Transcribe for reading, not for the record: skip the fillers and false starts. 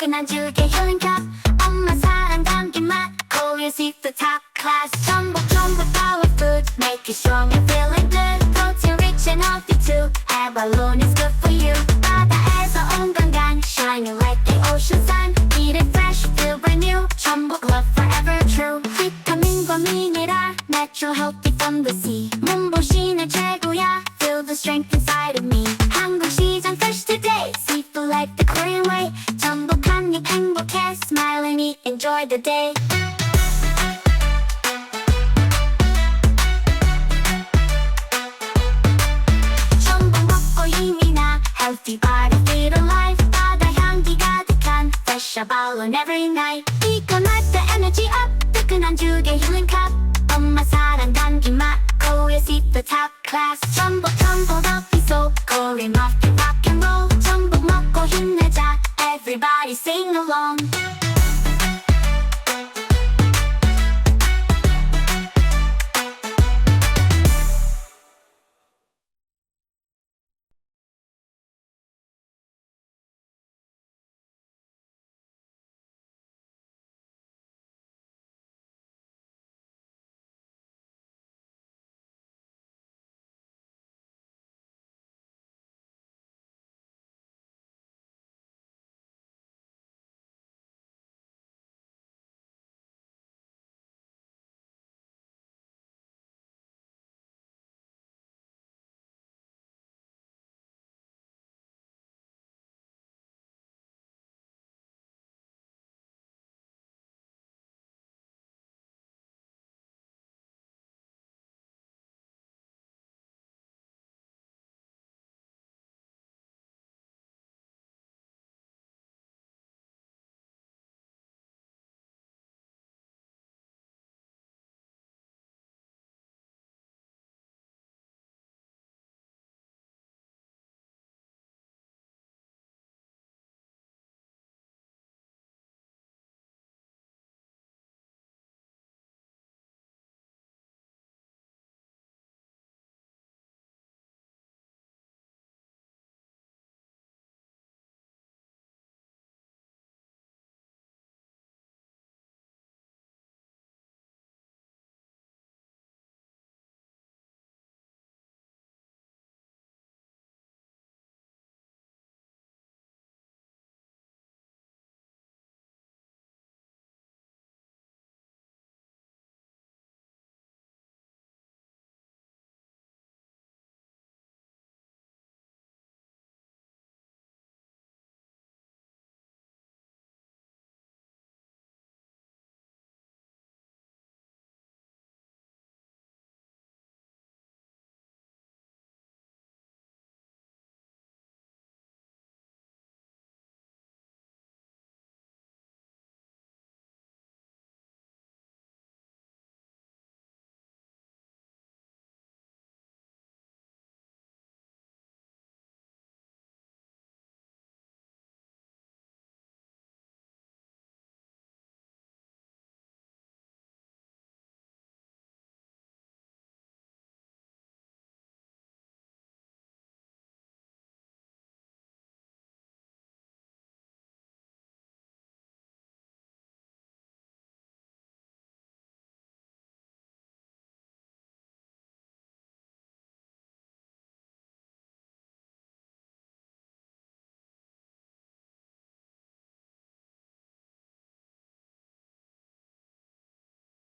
뜨끈한 죽의 힐링컵 엄마 사랑 담긴 맛 Korean seafood top class 전복 power food Make you strong and feeling good Protein rich and healthy too Abalone is good for you 바다에서 온 건강 Shining like the ocean sun Eat it fresh, feel brand new 전복 love forever true 비타민과 미네랄 Natural healthy from the sea 몸보신의 최고야 Feel the strength inside of me 한국 시장 fresh today Seafood like the Korean way 전복 한 입 행복해 Smile and eat, enjoy the day 전복 먹고 힘이 나 Healthy body, fit alive 바다 향기 가득한 Fresh Abalone every night 이건 like the energy up 뜨끈한 죽의 힐링 컵 엄마 사랑 담긴 맛 Korean seafood top class 전복 어피소 Korean market rock and roll 전복 먹고 힘내자 Everybody sing along